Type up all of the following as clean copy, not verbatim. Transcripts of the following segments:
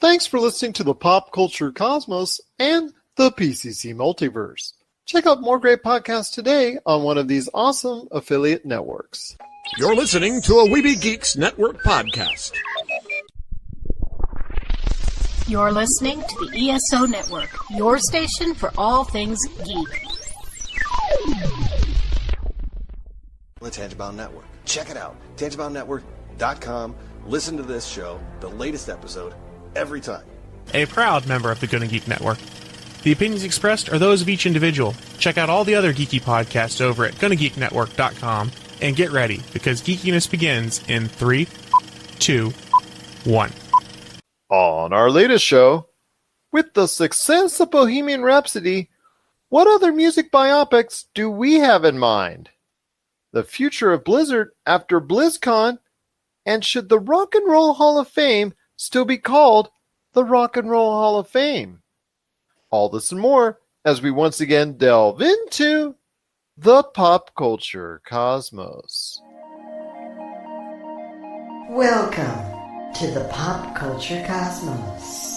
Thanks for listening to the Pop Culture Cosmos and the PCC Multiverse. Check out more great podcasts today on one of these awesome affiliate networks. You're listening to a Weeby Geeks Network podcast. You're listening to the ESO Network, your station for all things geek. The Tangibound Network. Check it out. TangiboundNetwork.com. Listen to this show, the latest episode, every time. A proud member of the Gonna Geek Network. The opinions expressed are those of each individual. Check out all the other geeky podcasts over at GonnaGeekNetwork.com and get ready, because geekiness begins in 3, 2, 1. On our latest show, with the success of Bohemian Rhapsody, what other music biopics do we have in mind? The future of Blizzard after Blizzcon, and should the Rock and Roll Hall of Fame still be called the Rock and Roll Hall of Fame? All this and more as we once again delve into the Pop Culture Cosmos. Welcome to the Pop Culture Cosmos.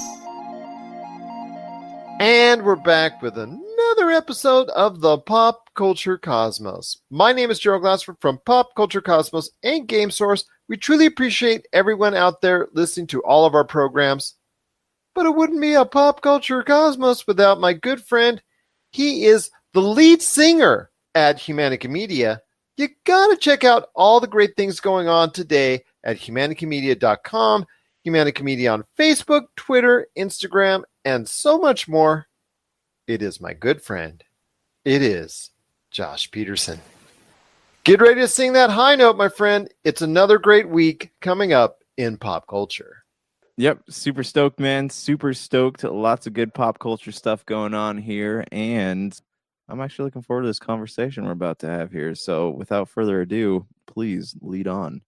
And we're back with another episode of the Pop Culture Cosmos. My name is Gerald Glassford from Pop Culture Cosmos and Game Source. We truly appreciate everyone out there listening to all of our programs. But it wouldn't be a Pop Culture Cosmos without my good friend. He is the lead singer at Humanica Media. You gotta check out all the great things going on today at humanicamedia.com, Humanica Media on Facebook, Twitter, Instagram, and so much more. It is my good friend. It is Josh Peterson. Get ready to sing that high note, my friend. It's another great week coming up in pop culture. Yep, super stoked, man. Super stoked. Lots of good pop culture stuff going on here, and I'm actually looking forward to this conversation we're about to have here. So without further ado, please lead on.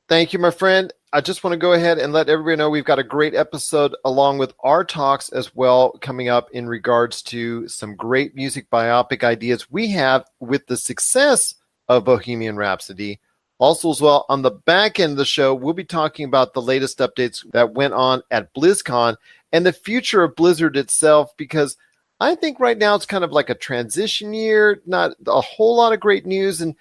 Thank you, my friend. I just want to go ahead and let everybody know we've got a great episode along with our talks as well coming up in regards to some great music biopic ideas we have with the success of Bohemian Rhapsody. Also, as well, on the back end of the show, we'll be talking about the latest updates that went on at BlizzCon and the future of Blizzard itself, because I think right now it's kind of like a transition year, not a whole lot of great news. And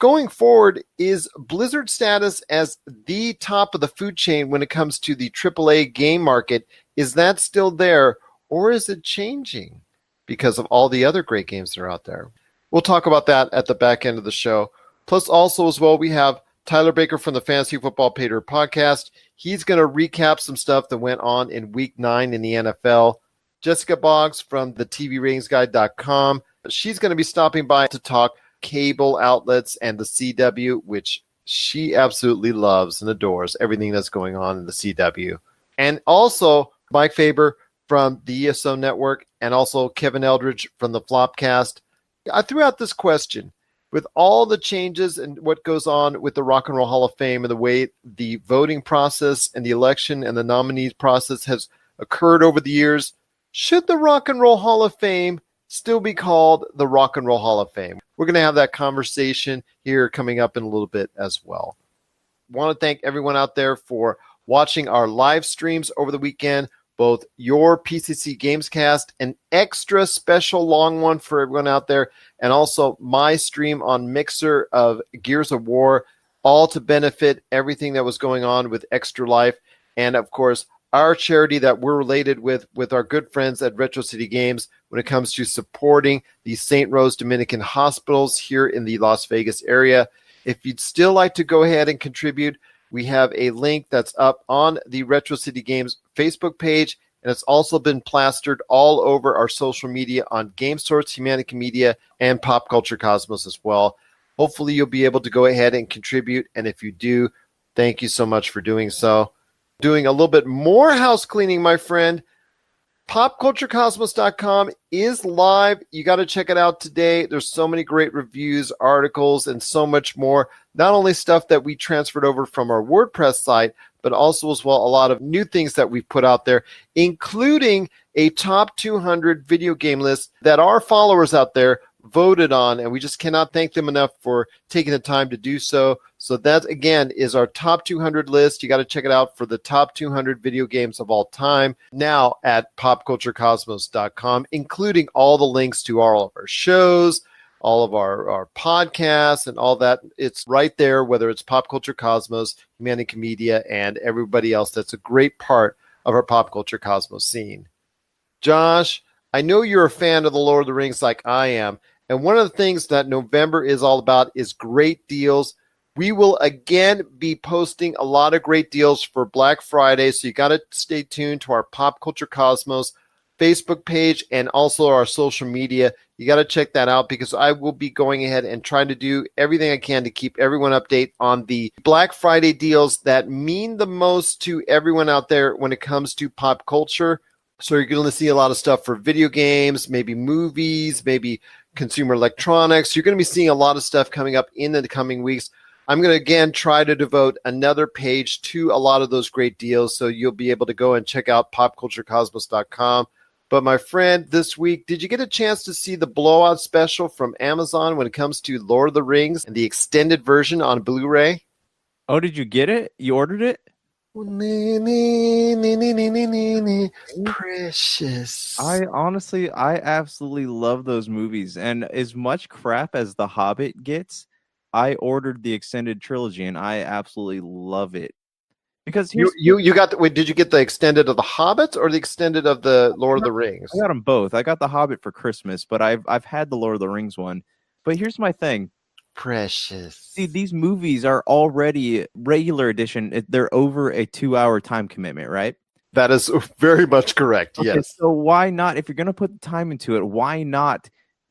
going forward, is Blizzard's status as the top of the food chain when it comes to the AAA game market, is that still there, or is it changing because of all the other great games that are out there? We'll talk about that at the back end of the show. Plus, also as well, we have Tyler Baker from the Fantasy Football Pater podcast. He's going to recap some stuff that went on in Week 9 in the NFL. Jessica Boggs from the TVRatingsGuide.com. She's going to be stopping by to talk cable outlets and the CW, which she absolutely loves and adores everything that's going on in the CW. And also Mike Faber from the ESO Network, and also Kevin Eldridge from the Flopcast. I threw out this question. With all the changes and what goes on with the Rock and Roll Hall of Fame and the way the voting process and the election and the nominees process has occurred over the years, should the Rock and Roll Hall of Fame still be called the Rock and Roll Hall of Fame? We're going to have that conversation here coming up in a little bit as well. I want to thank everyone out there for watching our live streams over the weekend, both your PCC Gamescast, an extra special long one for everyone out there, and also my stream on Mixer of Gears of War, all to benefit everything that was going on with Extra Life. And, of course, our charity that we're related with our good friends at Retro City Games when it comes to supporting the St. Rose Dominican hospitals here in the Las Vegas area. If you'd still like to go ahead and contribute, we have a link that's up on the Retro City Games Facebook page, and it's also been plastered all over our social media on Game Source, Humanica Media, and Pop Culture Cosmos as well. Hopefully you'll be able to go ahead and contribute, and if you do, thank you so much for doing so. Doing a little bit more house cleaning, my friend. PopCultureCosmos.com is live. You got to check it out today. There's so many great reviews, articles, and so much more. Not only stuff that we transferred over from our WordPress site, but also as well a lot of new things that we've put out there, including a top 200 video game list that our followers out there voted on, and we just cannot thank them enough for taking the time to do so. So that, again, is our top 200 list. You got to check it out for the top 200 video games of all time now at popculturecosmos.com, including all the links to all of our shows, all of our podcasts and all that. It's right there, whether it's Pop Culture Cosmos, Humanica Media, and everybody else that's a great part of our Pop Culture Cosmos scene. Josh, I know you're a fan of the Lord of the Rings like I am, and one of the things that November is all about is great deals. We will again be posting a lot of great deals for Black Friday, so you got to stay tuned to our Pop Culture Cosmos Facebook page and also our social media. You got to check that out because I will be going ahead and trying to do everything I can to keep everyone updated on the Black Friday deals that mean the most to everyone out there when it comes to pop culture. So you're going to see a lot of stuff for video games, maybe movies, maybe consumer electronics. You're going to be seeing a lot of stuff coming up in the coming weeks. I'm going to, again, try to devote another page to a lot of those great deals, so you'll be able to go and check out popculturecosmos.com. But my friend, this week, did you get a chance to see the blowout special from Amazon when it comes to Lord of the Rings and the extended version on Blu-ray? Oh, did you get it? You ordered it? Precious. I absolutely love those movies. And as much crap as The Hobbit gets, I ordered the extended trilogy and I absolutely love it. Because you got wait, did you get the extended of the Hobbits or the extended of the Lord of the Rings? I got them both. I got the Hobbit for Christmas, but I've had the Lord of the Rings one. But here's my thing. Precious. See, these movies are already regular edition. They're over a 2-hour time commitment, right? That is very much correct. Okay, yes. So why not, if you're going to put the time into it, why not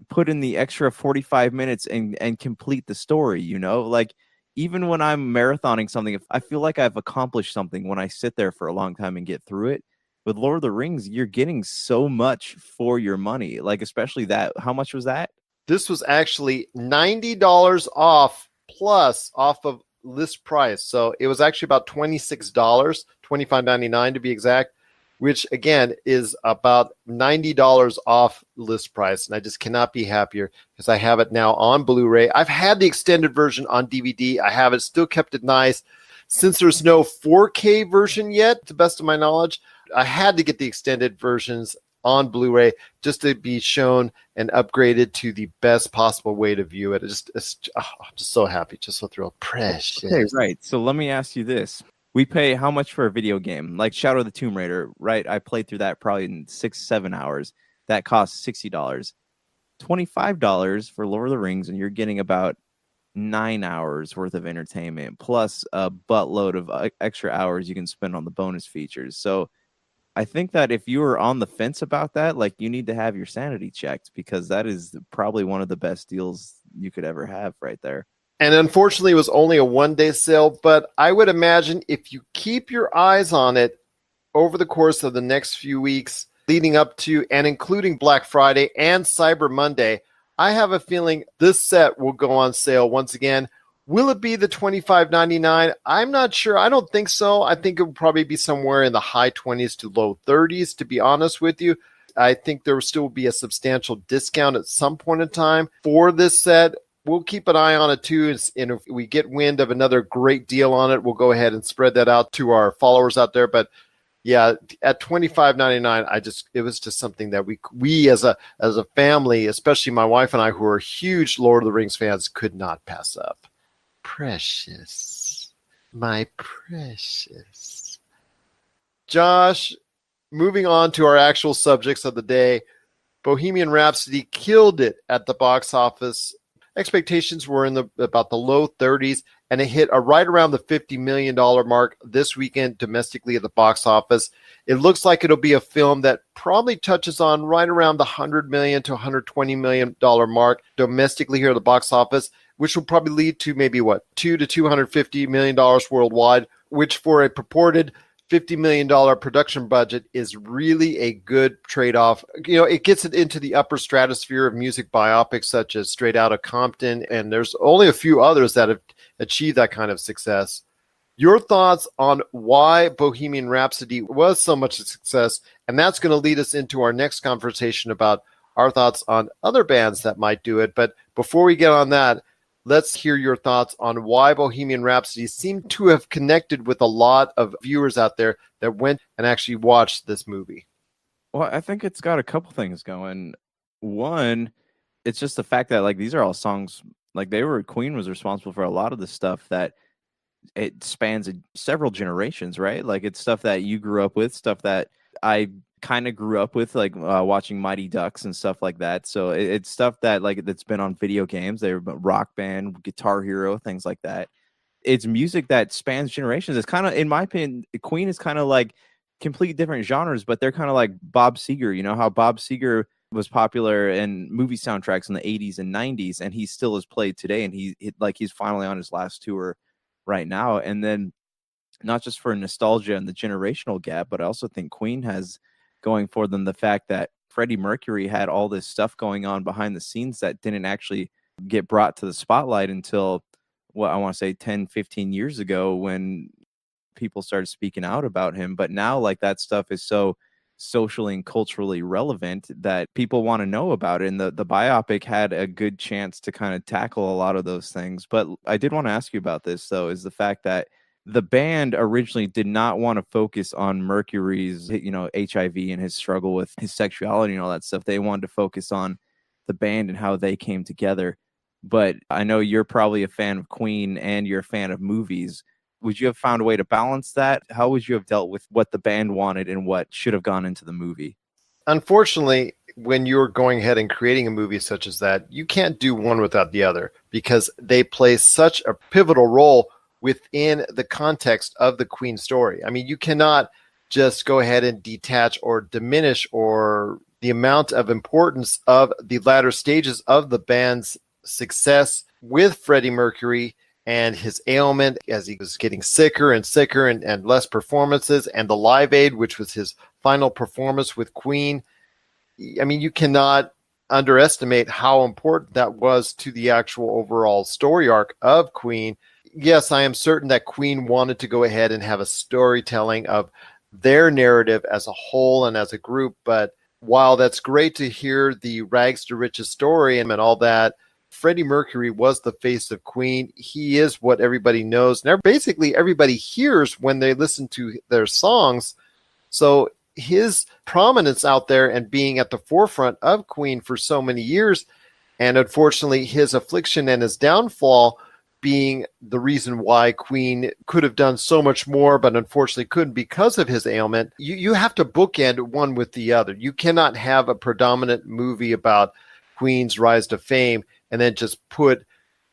put in the extra 45 minutes and complete the story, you know? Like, even when I'm marathoning something, if I feel like I've accomplished something when I sit there for a long time and get through it. With Lord of the Rings, you're getting so much for your money. Like, especially that. How much was that? This was actually $90 off plus off of list price. So it was actually about $26, $25.99 to be exact, which again is about $90 off list price. And I just cannot be happier because I have it now on Blu-ray. I've had the extended version on DVD. I have it, still kept it nice. Since there's no 4K version yet, to the best of my knowledge, I had to get the extended versions on Blu-ray just to be shown and upgraded to the best possible way to view it. I'm just so happy, just so thrilled. Precious. Okay, right. So let me ask you this. We pay how much for a video game? Like Shadow of the Tomb Raider, right? I played through that probably in 6-7 hours. That costs $60. $25 for Lord of the Rings, and you're getting about 9 hours worth of entertainment, plus a buttload of extra hours you can spend on the bonus features. So I think that if you were on the fence about that, like, you need to have your sanity checked, because that is probably one of the best deals you could ever have right there. And unfortunately, it was only a one-day sale, but I would imagine if you keep your eyes on it over the course of the next few weeks leading up to and including Black Friday and Cyber Monday, I have a feeling this set will go on sale once again. Will it be the $25.99? I'm not sure. I don't think so. I think it will probably be somewhere in the high 20s to low 30s, to be honest with you. I think there will still be a substantial discount at some point in time for this set. We'll keep an eye on it too, and if we get wind of another great deal on it, we'll go ahead and spread that out to our followers out there. But yeah, at $25.99, it was just something that we as a family, especially my wife and I, who are huge Lord of the Rings fans, could not pass up. Precious, my precious. Josh, moving on to our actual subjects of the day, Bohemian Rhapsody killed it at the box office. Expectations were in about the low 30s, and it hit right around the $50 million mark this weekend domestically at the box office. It looks like it'll be a film that probably touches on right around the $100 million to $120 million mark domestically here at the box office, which will probably lead to maybe $200 to $250 million worldwide, which for a purported $50 million production budget is really a good trade-off. You know, it gets it into the upper stratosphere of music biopics such as Straight Outta Compton, and there's only a few others that have achieved that kind of success. Your thoughts on why Bohemian Rhapsody was so much a success, and that's going to lead us into our next conversation about our thoughts on other bands that might do it. But before we get on that, let's hear your thoughts on why Bohemian Rhapsody seemed to have connected with a lot of viewers out there that went and actually watched this movie. Well, I think it's got a couple things going. One, it's just the fact that like these are all songs like Queen was responsible for a lot of the stuff that it spans several generations, right? Like it's stuff that you grew up with, stuff that I kind of grew up with, like watching Mighty Ducks and stuff like that. So it's stuff that like that's been on video games. They were Rock Band, Guitar Hero, things like that. It's music that spans generations. It's kind of, in my opinion, Queen is kind of like completely different genres, but they're kind of like Bob Seger. You know how Bob Seger was popular in movie soundtracks in the 80s and 90s, and he still is played today. And he's finally on his last tour right now. And then not just for nostalgia and the generational gap, but I also think Queen has going for them the fact that Freddie Mercury had all this stuff going on behind the scenes that didn't actually get brought to the spotlight until what I want to say 10, 15 years ago when people started speaking out about him. But now like that stuff is so socially and culturally relevant that people want to know about it. And the biopic had a good chance to kind of tackle a lot of those things. But I did want to ask you about this, though, is the fact that the band originally did not want to focus on Mercury's, HIV and his struggle with his sexuality and all that stuff. They wanted to focus on the band and how they came together. But I know you're probably a fan of Queen and you're a fan of movies. Would you have found a way to balance that? How would you have dealt with what the band wanted and what should have gone into the movie? Unfortunately, when you're going ahead and creating a movie such as that, you can't do one without the other because they play such a pivotal role within the context of the Queen story. I mean, you cannot just go ahead and detach or diminish or the amount of importance of the latter stages of the band's success with Freddie Mercury and his ailment as he was getting sicker and sicker and less performances, and the Live Aid, which was his final performance with Queen. I mean, you cannot underestimate how important that was to the actual overall story arc of Queen. Yes, I am certain that Queen wanted to go ahead and have a storytelling of their narrative as a whole and as a group, but while that's great to hear the rags to riches story and all that, Freddie Mercury was the face of Queen. He is what everybody knows. And basically everybody hears when they listen to their songs. So his prominence out there and being at the forefront of Queen for so many years, and unfortunately his affliction and his downfall being the reason why Queen could have done so much more, but unfortunately couldn't because of his ailment. You have to bookend one with the other. You cannot have a predominant movie about Queen's rise to fame and then just put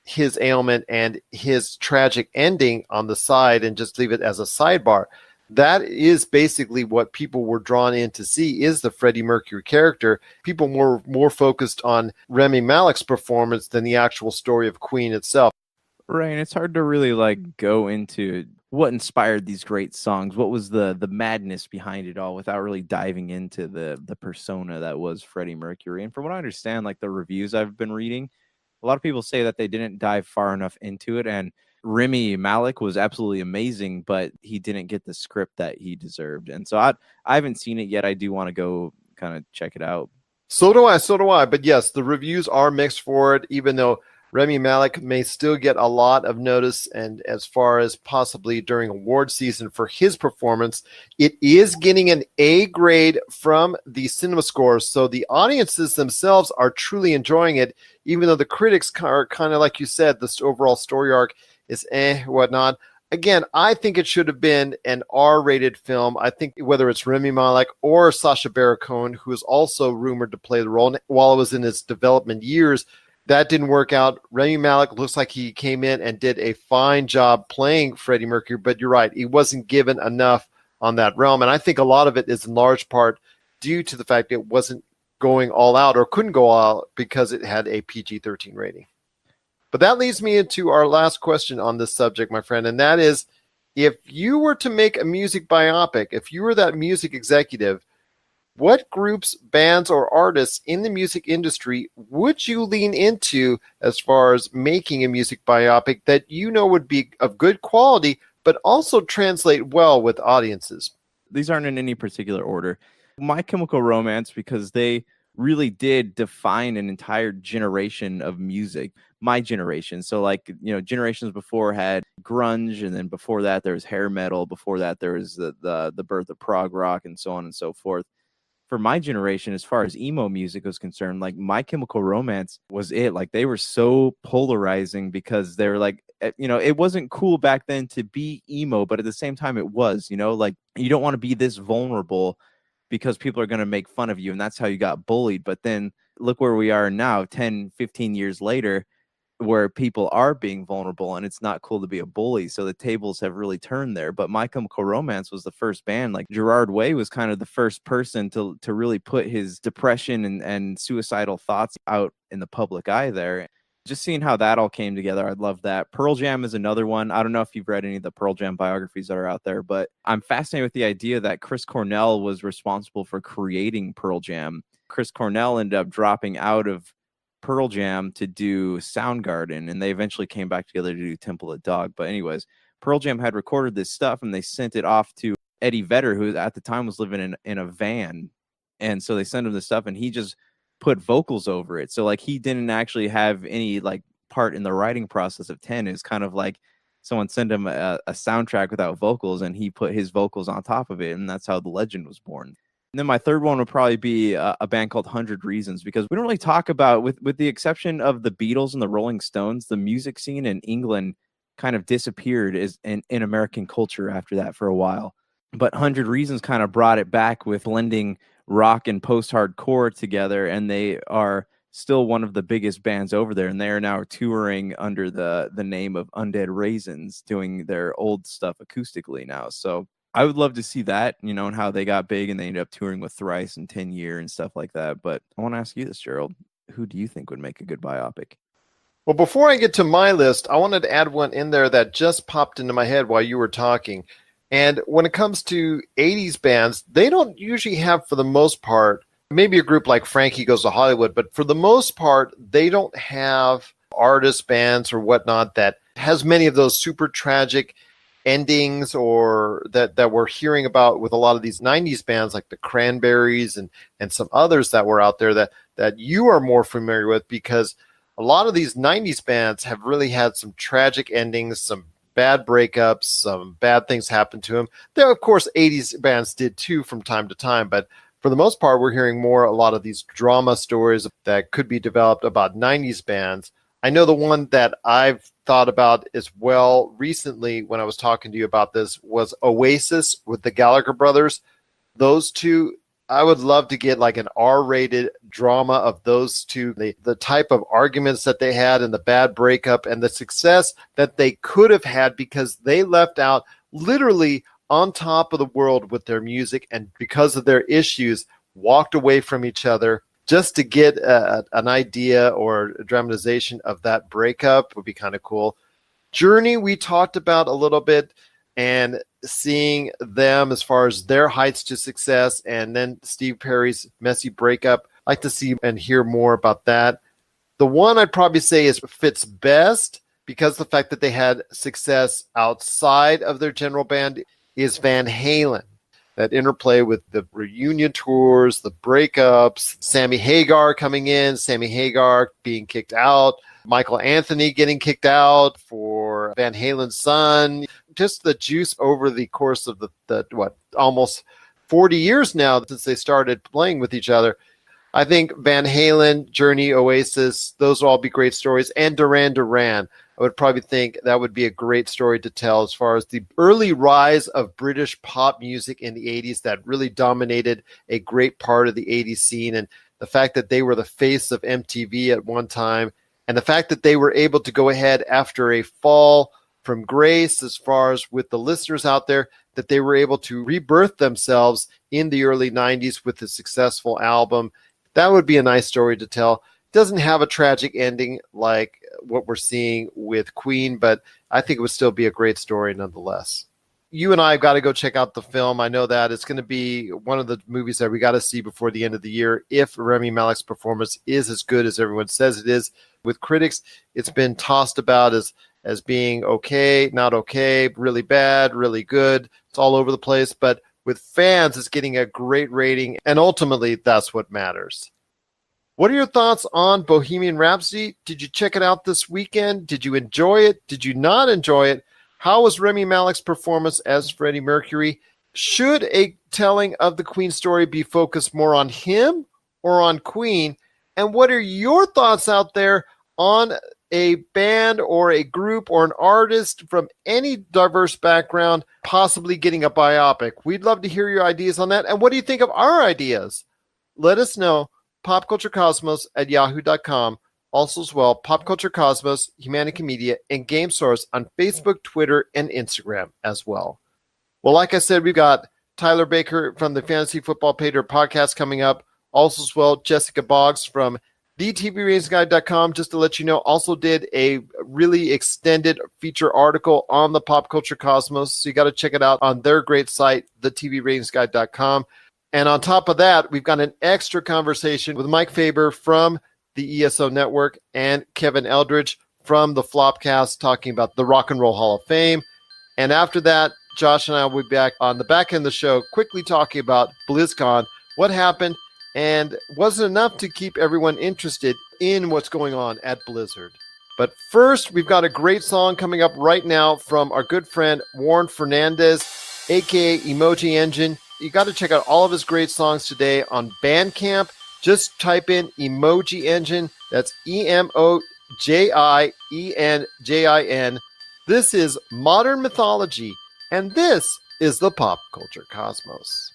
his ailment and his tragic ending on the side and just leave it as a sidebar. That is basically what people were drawn in to see, is the Freddie Mercury character. People were more focused on Rami Malek's performance than the actual story of Queen itself. Right, and it's hard to really like go into what inspired these great songs. What was the madness behind it all without really diving into the persona that was Freddie Mercury. And from what I understand, like the reviews I've been reading, a lot of people say that they didn't dive far enough into it. And Rami Malek was absolutely amazing, but he didn't get the script that he deserved. And so I haven't seen it yet. I do want to go kind of check it out. So do I. But yes, the reviews are mixed for it, even though Rami Malek may still get a lot of notice, and as far as possibly during award season for his performance, it is getting an A grade from the cinema scores. So the audiences themselves are truly enjoying it, even though the critics are kind of like you said, this overall story arc is whatnot. Again, I think it should have been an R-rated film. I think whether it's Rami Malek or Sacha Baron Cohen, who is also rumored to play the role while it was in its development years, that didn't work out. Rami Malek looks like he came in and did a fine job playing Freddie Mercury, but you're right, he wasn't given enough on that realm. And I think a lot of it is in large part due to the fact it wasn't going all out or couldn't go all out because it had a PG-13 rating. But that leads me into our last question on this subject, my friend, and that is, if you were to make a music biopic, if you were that music executive, what groups, bands, or artists in the music industry would you lean into as far as making a music biopic that you know would be of good quality, but also translate well with audiences? These aren't in any particular order. My Chemical Romance, because they really did define an entire generation of music, my generation. So like, generations before had grunge, and then before that there was hair metal, before that there was the birth of prog rock, and so on and so forth. For my generation, as far as emo music was concerned, like My Chemical Romance was it. Like they were so polarizing because they were like, it wasn't cool back then to be emo, but at the same time it was, like you don't want to be this vulnerable because people are going to make fun of you, and that's how you got bullied. But then look where we are now, 10, 15 years later, where people are being vulnerable and it's not cool to be a bully. So the tables have really turned there. But My Chemical Romance was the first band. Like Gerard Way was kind of the first person to really put his depression and suicidal thoughts out in the public eye there. Just seeing how that all came together, I love that. Pearl Jam is another one. I don't know if you've read any of the Pearl Jam biographies that are out there, but I'm fascinated with the idea that Chris Cornell was responsible for creating Pearl Jam. Chris Cornell ended up dropping out of Pearl Jam to do Soundgarden, and they eventually came back together to do Temple of Dog. But anyways, Pearl Jam had recorded this stuff, and they sent it off to Eddie Vedder, who at the time was living in a van. And so they sent him this stuff, and he just put vocals over it. So like he didn't actually have any like part in the writing process of 10. It's kind of like someone sent him a soundtrack without vocals, and he put his vocals on top of it, and that's how the legend was born. And then my third one would probably be a band called 100 Reasons, because we don't really talk about, with the exception of the Beatles and the Rolling Stones, the music scene in England kind of disappeared in American culture after that for a while. But 100 Reasons kind of brought it back with blending rock and post-hardcore together, and they are still one of the biggest bands over there, and they are now touring under the name of Undead Raisins, doing their old stuff acoustically now. So I would love to see that, and how they got big and they ended up touring with Thrice and 10 Year and stuff like that. But I want to ask you this, Gerald. Who do you think would make a good biopic? Well, before I get to my list, I wanted to add one in there that just popped into my head while you were talking. And when it comes to 80s bands, they don't usually have, for the most part, maybe a group like Frankie Goes to Hollywood, but for the most part, they don't have artist bands or whatnot that has many of those super tragic endings, or that we're hearing about with a lot of these 90s bands like the Cranberries and some others that were out there that you are more familiar with, because a lot of these 90s bands have really had some tragic endings, some bad breakups, some bad things happen to them. There, of course, 80s bands did too from time to time, but for the most part, we're hearing a lot of these drama stories that could be developed about 90s bands. I know the one that I've thought about as well recently when I was talking to you about this was Oasis with the Gallagher brothers. Those two, I would love to get like an R-rated drama of those two, the type of arguments that they had and the bad breakup and the success that they could have had because they left out literally on top of the world with their music, and because of their issues walked away from each other just to get an idea or a dramatization of that breakup would be kind of cool. Journey, we talked about a little bit, and seeing them as far as their heights to success, and then Steve Perry's messy breakup. I'd like to see and hear more about that. The one I'd probably say fits best, because the fact that they had success outside of their general band, is Van Halen. That interplay with the reunion tours, the breakups, Sammy Hagar coming in, Sammy Hagar being kicked out, Michael Anthony getting kicked out for Van Halen's son. Just the juice over the course of the almost 40 years now since they started playing with each other. I think Van Halen, Journey, Oasis, those will all be great stories. And Duran Duran, I would probably think that would be a great story to tell as far as the early rise of British pop music in the 80s that really dominated a great part of the 80s scene. And the fact that they were the face of MTV at one time, and the fact that they were able to go ahead after a fall from grace as far as with the listeners out there, that they were able to rebirth themselves in the early 90s with a successful album. That would be a nice story to tell. Doesn't have a tragic ending like what we're seeing with Queen, but I think it would still be a great story nonetheless. You and I have got to go check out the film. I know that it's going to be one of the movies that we got to see before the end of the year if Rami Malek's performance is as good as everyone says it is. With critics, it's been tossed about as being okay, not okay, really bad, really good. It's all over the place. But with fans, it's getting a great rating, and ultimately, that's what matters. What are your thoughts on Bohemian Rhapsody? Did you check it out this weekend? Did you enjoy it? Did you not enjoy it? How was Rami Malek's performance as Freddie Mercury? Should a telling of the Queen story be focused more on him or on Queen? And what are your thoughts out there on a band or a group or an artist from any diverse background possibly getting a biopic? We'd love to hear your ideas on that. And what do you think of our ideas? Let us know. popculturecosmos@yahoo.com. Also as well, Pop Culture Cosmos, Humanica Media, and Game Source on Facebook, Twitter, and Instagram as well. Well, like I said, we've got Tyler Baker from the Fantasy Football Pater podcast coming up. Also as well, Jessica Boggs from TheTVRatingsGuide.com, just to let you know, also did a really extended feature article on the Pop Culture Cosmos. So you got to check it out on their great site, TheTVRatingsGuide.com. And on top of that, we've got an extra conversation with Mike Faber from the ESO Network and Kevin Eldridge from the Flopcast talking about the Rock and Roll Hall of Fame. And after that, Josh and I will be back on the back end of the show, quickly talking about BlizzCon, what happened, and was it enough to keep everyone interested in what's going on at Blizzard? But first, we've got a great song coming up right now from our good friend Warren Fernandez, aka Emoji Engine. You got to check out all of his great songs today on Bandcamp. Just type in Emoji Engine. That's EMOJIENJIN. This is Modern Mythology, and this is the Pop Culture Cosmos.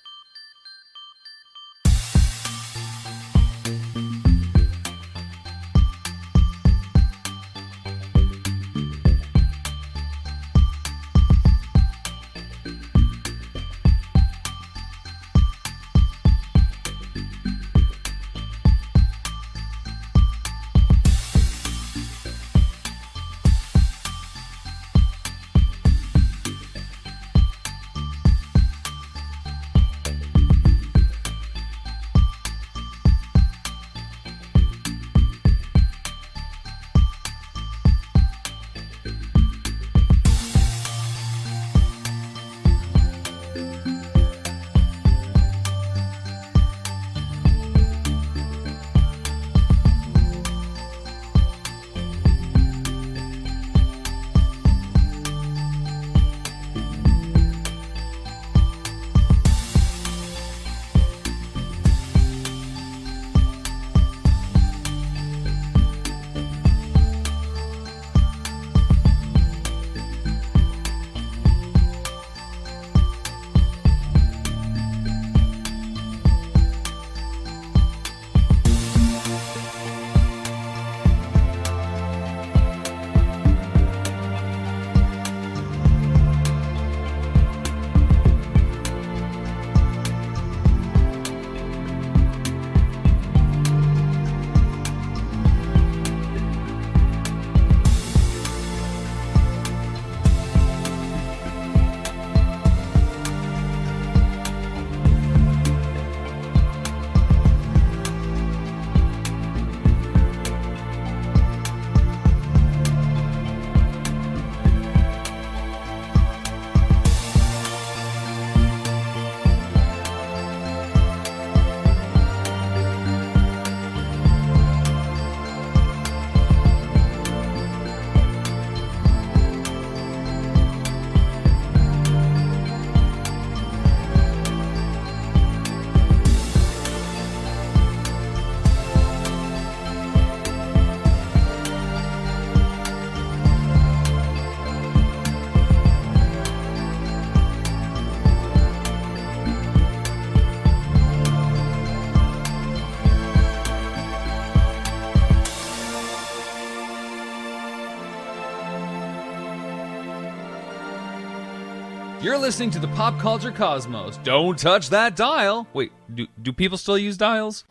You're listening to the Pop Culture Cosmos. Don't touch that dial. Wait, do people still use dials?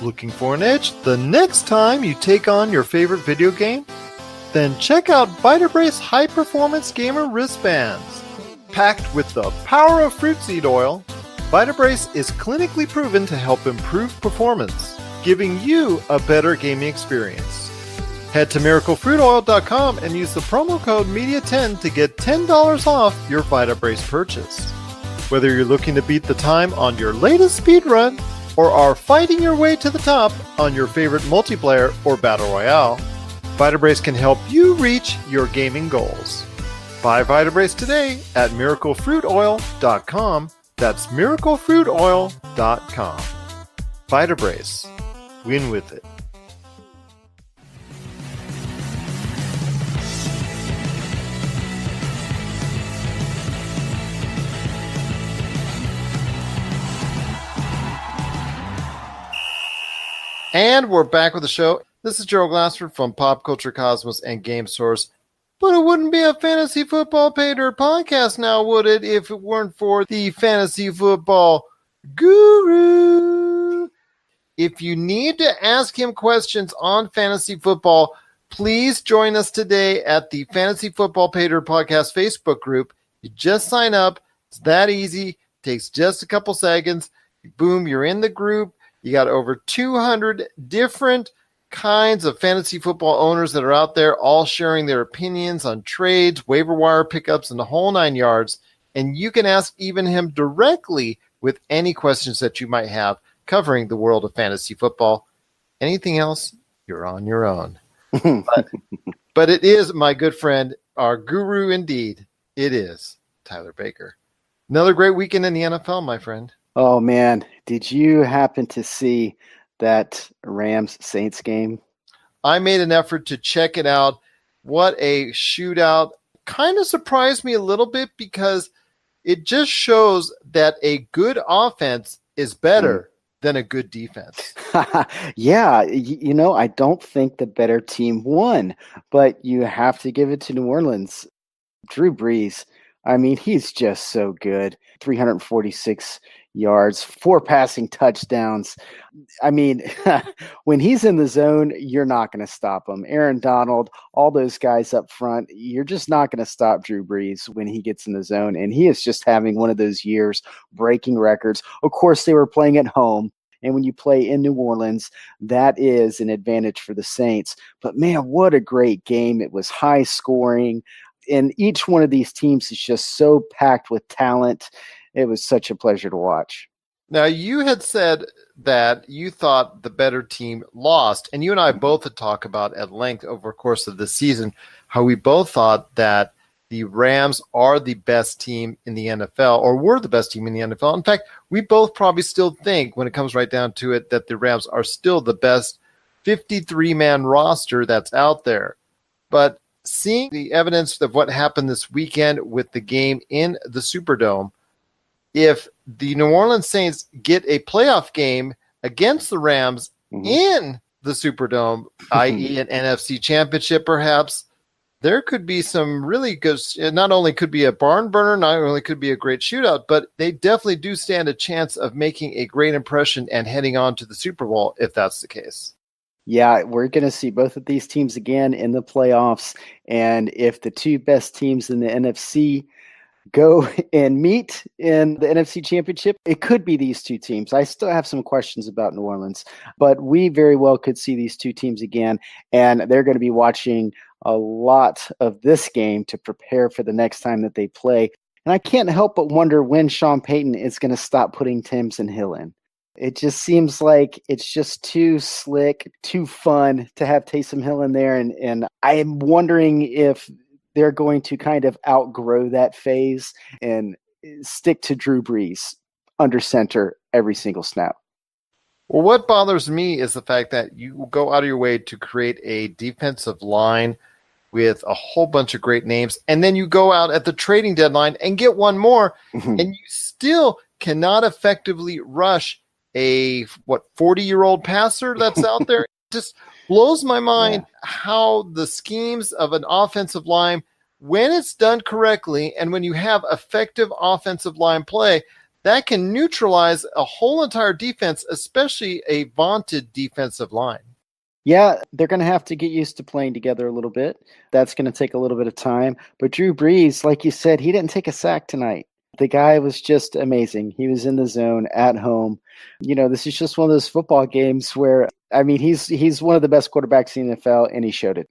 Looking for an edge the next time you take on your favorite video game? Then check out Vitabrace High Performance Gamer Wristbands. Packed with the power of fruit seed oil, Vitabrace is clinically proven to help improve performance, giving you a better gaming experience. Head to miraclefruitoil.com and use the promo code MEDIA10 to get $10 off your Vitabrace purchase. Whether you're looking to beat the time on your latest speedrun or are fighting your way to the top on your favorite multiplayer or battle royale, Vitabrace can help you reach your gaming goals. Buy Vitabrace today at miraclefruitoil.com. That's miraclefruitoil.com. Vitabrace. Win with it. And we're back with the show. This is Gerald Glassford from Pop Culture Cosmos and Game Source. But it wouldn't be a Fantasy Football Pay Dirt podcast now, would it, if it weren't for the Fantasy Football Guru? If you need to ask him questions on fantasy football, please join us today at the Fantasy Football Pay Dirt podcast Facebook group. You just sign up. It's that easy. Takes just a couple seconds. Boom, you're in the group. You got over 200 different kinds of fantasy football owners that are out there, all sharing their opinions on trades, waiver wire pickups, and the whole 9 yards. And you can ask even him directly with any questions that you might have covering the world of fantasy football. Anything else, you're on your own. but it is, my good friend, our guru indeed. It is Tyler Baker. Another great weekend in the NFL, my friend. Oh, man. Did you happen to see that Rams-Saints game? I made an effort to check it out. What a shootout. Kind of surprised me a little bit because it just shows that a good offense is better than a good defense. Yeah, I don't think the better team won, but you have to give it to New Orleans. Drew Brees, I mean, he's just so good. 346 yards, 4 passing touchdowns. I mean, when he's in the zone, you're not going to stop him. Aaron Donald, all those guys up front, you're just not going to stop Drew Brees when he gets in the zone. And he is just having one of those years, breaking records. Of course, they were playing at home. And when you play in New Orleans, that is an advantage for the Saints. But man, what a great game. It was high scoring. And each one of these teams is just so packed with talent. It was such a pleasure to watch. Now, you had said that you thought the better team lost, and you and I both had talked about at length over the course of the season how we both thought that the Rams are the best team in the NFL, or were the best team in the NFL. In fact, we both probably still think, when it comes right down to it, that the Rams are still the best 53-man roster that's out there. But seeing the evidence of what happened this weekend with the game in the Superdome, if the New Orleans Saints get a playoff game against the Rams in the Superdome, i.e. an NFC championship perhaps, there could be some really good, not only could be a barn burner, not only could be a great shootout, but they definitely do stand a chance of making a great impression and heading on to the Super Bowl if that's the case. Yeah, we're going to see both of these teams again in the playoffs. And if the two best teams in the NFC go and meet in the NFC Championship, it could be these two teams. I still have some questions about New Orleans, but we very well could see these two teams again, and they're going to be watching a lot of this game to prepare for the next time that they play. And I can't help but wonder when Sean Payton is going to stop putting Taysom Hill in. It just seems like it's just too slick, too fun to have Taysom Hill in there, and I'm wondering if they're going to kind of outgrow that phase and stick to Drew Brees under center every single snap. Well, what bothers me is the fact that you go out of your way to create a defensive line with a whole bunch of great names, and then you go out at the trading deadline and get one more, and you still cannot effectively rush a 40-year-old passer that's out there. It just blows my mind how the schemes of an offensive line, when it's done correctly and when you have effective offensive line play, that can neutralize a whole entire defense, especially a vaunted defensive line. Yeah, they're going to have to get used to playing together a little bit. That's going to take a little bit of time. But Drew Brees, like you said, he didn't take a sack tonight. The guy was just amazing. He was in the zone at home. This is just one of those football games where, I mean, he's one of the best quarterbacks in the NFL, and he showed it.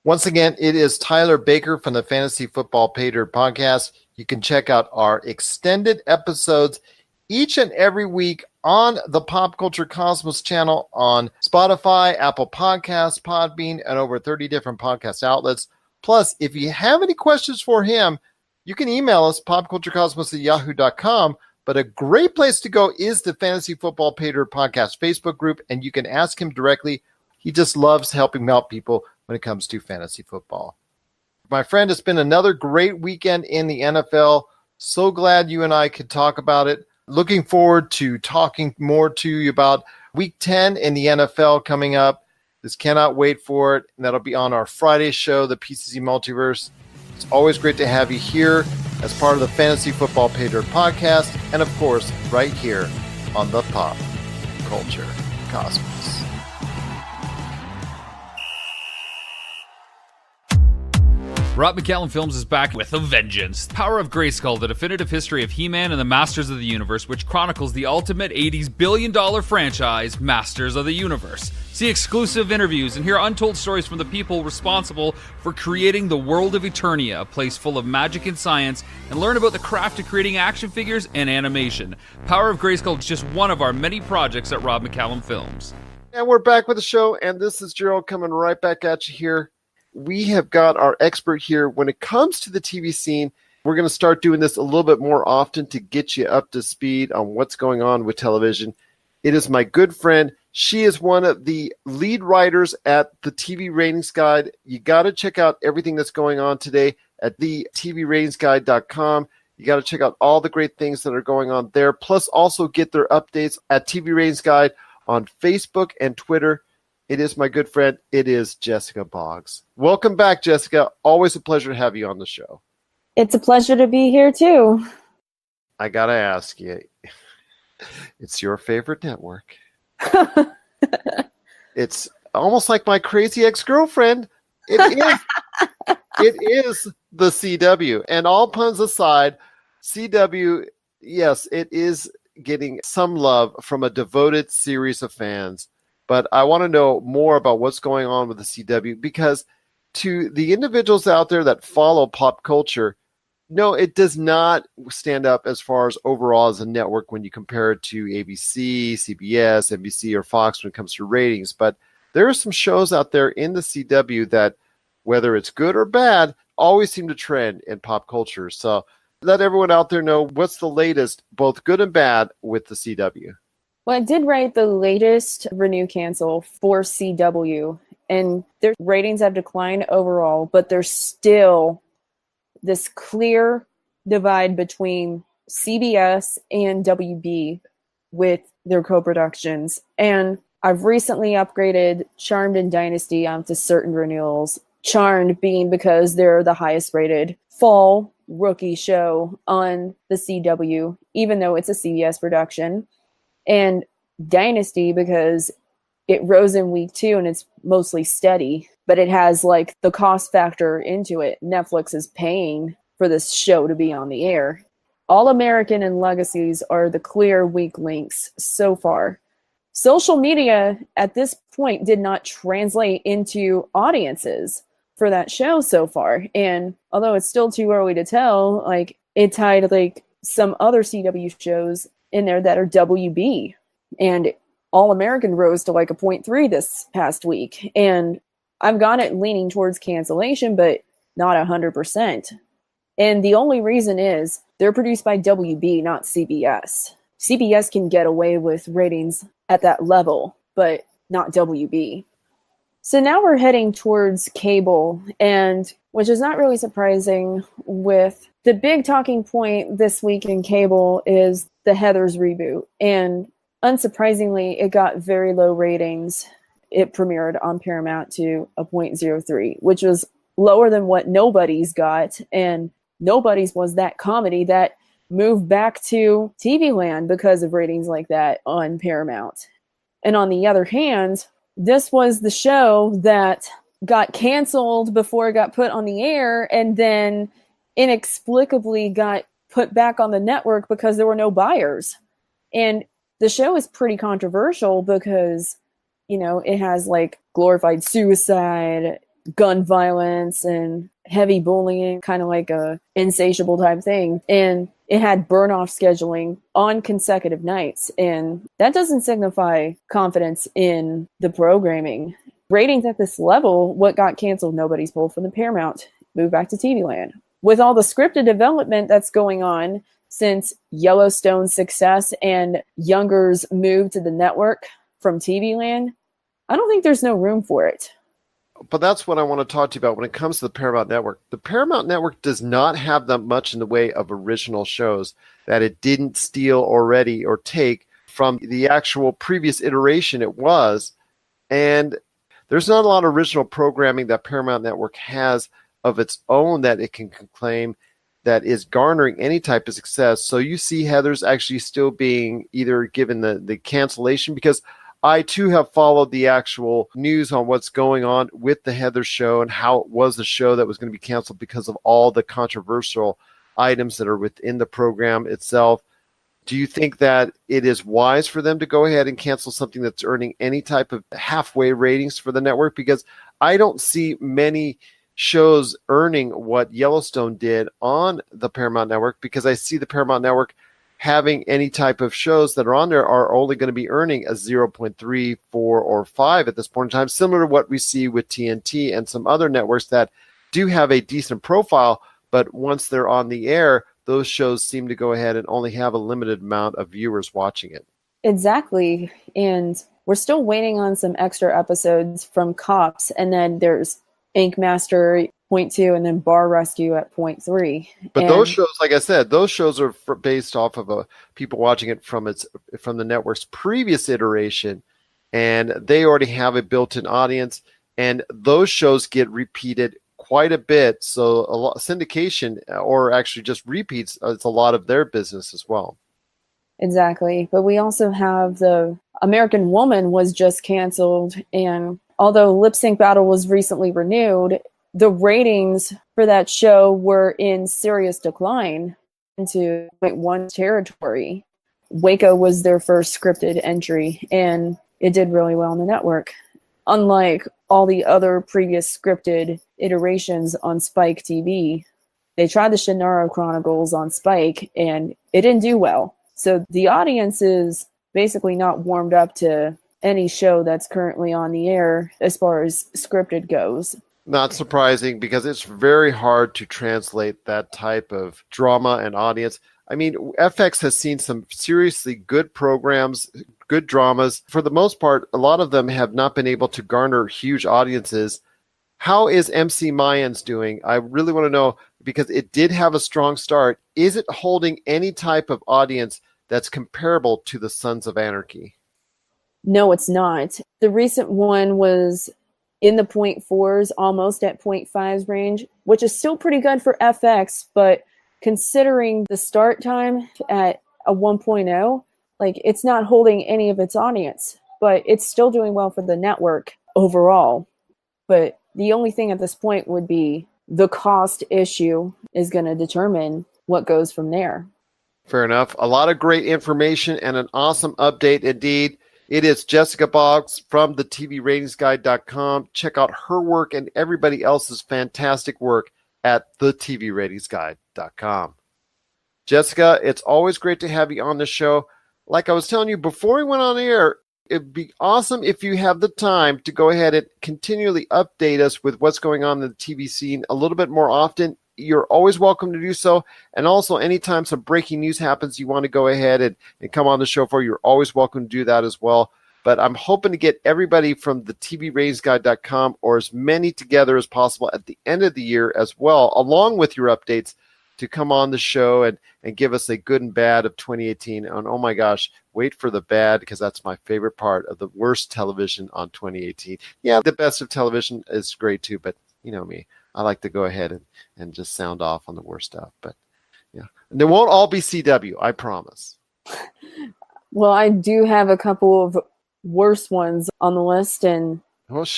Once again, it is Tyler Baker from the Fantasy Football Pay Dirt podcast. You can check out our extended episodes each and every week on the Pop Culture Cosmos channel on Spotify, Apple Podcasts, Podbean, and over 30 different podcast outlets. Plus, if you have any questions for him, you can email us, popculturecosmos@yahoo.com. But a great place to go is the Fantasy Football Pater Podcast Facebook group, and you can ask him directly. He just loves helping out people when it comes to fantasy football. My friend, it's been another great weekend in the NFL. So glad you and I could talk about it. Looking forward to talking more to you about Week 10 in the NFL coming up. Just cannot wait for it. And that'll be on our Friday show, the PCC Multiverse. It's always great to have you here as part of the Fantasy Football Pater Podcast. And, of course, right here on the Pop Culture Cosmos. Rob McCallum Films is back with a vengeance. Power of Grayskull, the definitive history of He-Man and the Masters of the Universe, which chronicles the ultimate 80s billion-dollar franchise, Masters of the Universe. See exclusive interviews and hear untold stories from the people responsible for creating the world of Eternia, a place full of magic and science, and learn about the craft of creating action figures and animation. Power of Grayskull is just one of our many projects at Rob McCallum Films. And we're back with the show, and this is Gerald coming right back at you here. We have got our expert here when it comes to the TV scene. We're going to start doing this a little bit more often to get you up to speed on what's going on with television. It is my good friend. She is one of the lead writers at the TV Ratings Guide. You got to check out everything that's going on today at the TVRatingsGuide.com. You got to check out all the great things that are going on there. Plus, also get their updates at TV Ratings Guide on Facebook and Twitter. It is my good friend. It is Jessica Boggs. Welcome back, Jessica. Always a pleasure to have you on the show. It's a pleasure to be here, too. I got to ask you, it's your favorite network. It's almost like my crazy ex-girlfriend. It is the CW. And all puns aside, CW, yes, it is getting some love from a devoted series of fans. But I want to know more about what's going on with the CW, because to the individuals out there that follow pop culture, no, it does not stand up as far as overall as a network when you compare it to ABC, CBS, NBC, or Fox when it comes to ratings. But there are some shows out there in the CW that, whether it's good or bad, always seem to trend in pop culture. So let everyone out there know what's the latest, both good and bad, with the CW. Well, I did write the latest renew cancel for CW, and their ratings have declined overall, but there's still this clear divide between CBS and WB with their co-productions. And I've recently upgraded Charmed and Dynasty onto certain renewals. Charmed being because they're the highest rated fall rookie show on the CW, even though it's a CBS production. And Dynasty because it rose in week 2 and it's mostly steady, but it has like the cost factor into it. Netflix is paying for this show to be on the air. All American and Legacies are the clear weak links so far. Social media at this point did not translate into audiences for that show so far. And although it's still too early to tell, like it tied like some other CW shows in there that are WB, and All American rose to like a 0.3 this past week. And I've got it leaning towards cancellation, but not 100%. And the only reason is they're produced by WB, not CBS. CBS can get away with ratings at that level, but not WB. So now we're heading towards cable, and which is not really surprising, with the big talking point this week in cable is the Heathers reboot. And unsurprisingly, it got very low ratings. It premiered on Paramount to a 0.03, which was lower than what Nobody's got. And Nobody's was that comedy that moved back to TV land because of ratings like that on Paramount. And on the other hand, this was the show that got canceled before it got put on the air and then inexplicably got put back on the network because there were no buyers. And the show is pretty controversial because, you know, it has like glorified suicide, gun violence, and heavy bullying, kind of like a insatiable type thing. And it had burn-off scheduling on consecutive nights, and that doesn't signify confidence in the programming. Ratings at this level, what got canceled? Nobody's pulled from the Paramount. Move back to TV Land. With all the scripted development that's going on since Yellowstone's success and Younger's move to the network from TV Land, I don't think there's no room for it. But that's what I want to talk to you about when it comes to the Paramount Network. The Paramount Network does not have that much in the way of original shows that it didn't steal already or take from the actual previous iteration it was. And there's not a lot of original programming that Paramount Network has of its own that it can claim that is garnering any type of success. So you see Heather's actually still being either given the cancellation, because I too have followed the actual news on what's going on with the Heather show and how it was a show that was going to be canceled because of all the controversial items that are within the program itself. Do you think that it is wise for them to go ahead and cancel something that's earning any type of halfway ratings for the network? Because I don't see many shows earning what Yellowstone did on the Paramount Network, because I see the Paramount Network having any type of shows that are on there are only going to be earning a 0.3, 4, or 5 at this point in time, similar to what we see with TNT and some other networks that do have a decent profile, but once they're on the air, those shows seem to go ahead and only have a limited amount of viewers watching it. Exactly. And we're still waiting on some extra episodes from Cops, and then there's Ink Master .2 and then Bar Rescue at .3. But those shows, like I said, those shows are based off of people watching it from the network's previous iteration, and they already have a built-in audience, and those shows get repeated quite a bit. So a lot syndication, or actually just repeats, it's a lot of their business as well. Exactly. But we also have the American Woman was just canceled, and although Lip Sync Battle was recently renewed, the ratings for that show were in serious decline into 0.1 territory. Waco was their first scripted entry, and it did really well on the network. Unlike all the other previous scripted iterations on Spike TV, they tried the Shannara Chronicles on Spike, and it didn't do well. So the audience is basically not warmed up to any show that's currently on the air as far as scripted goes. Not surprising, because it's very hard to translate that type of drama and audience. I mean, FX has seen some seriously good programs, good dramas. For the most part, a lot of them have not been able to garner huge audiences. How is MC Mayans doing? I really want to know, because it did have a strong start. Is it holding any type of audience that's comparable to the Sons of Anarchy? No, it's not. The recent one was in the 0.4s, almost at 0.5s range, which is still pretty good for FX, but considering the start time at a 1.0, like, it's not holding any of its audience, but it's still doing well for the network overall. But the only thing at this point would be the cost issue is going to determine what goes from there. Fair enough. A lot of great information and an awesome update indeed. It is Jessica Boggs from the TVRatingsGuide.com. Check out her work and everybody else's fantastic work at the TVRatingsGuide.com. Jessica, it's always great to have you on the show. Like I was telling you before we went on air, it'd be awesome if you have the time to go ahead and continually update us with what's going on in the TV scene a little bit more often. You're always welcome to do so. And also, anytime some breaking news happens, you want to go ahead and come on the show for, you're always welcome to do that as well. But I'm hoping to get everybody from the TVRatingsGuide.com, or as many together as possible at the end of the year as well, along with your updates, to come on the show and give us a good and bad of 2018. And oh my gosh, wait for the bad, because that's my favorite part of the worst television on 2018. Yeah, the best of television is great too, but you know me. I like to go ahead and just sound off on the worst stuff. But yeah, and they won't all be CW, I promise. Well, I do have a couple of worse ones on the list, and we'll keep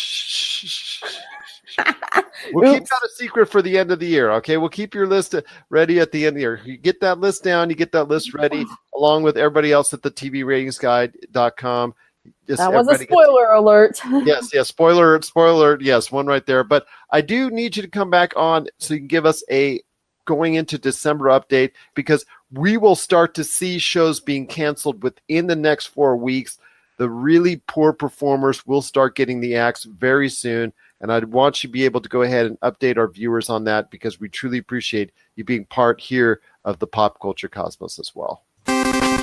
that a secret for the end of the year, okay? We'll keep your list ready at the end of the year. You get that list down, you get that list ready, along with everybody else at the TVRatingsGuide.com. That was a spoiler alert. Yes, spoiler alert. Yes, one right there. But I do need you to come back on so you can give us a going into December update, because we will start to see shows being canceled within the next 4 weeks. The really poor performers will start getting the axe very soon. And I want you to be able to go ahead and update our viewers on that, because we truly appreciate you being part here of the pop culture cosmos as well.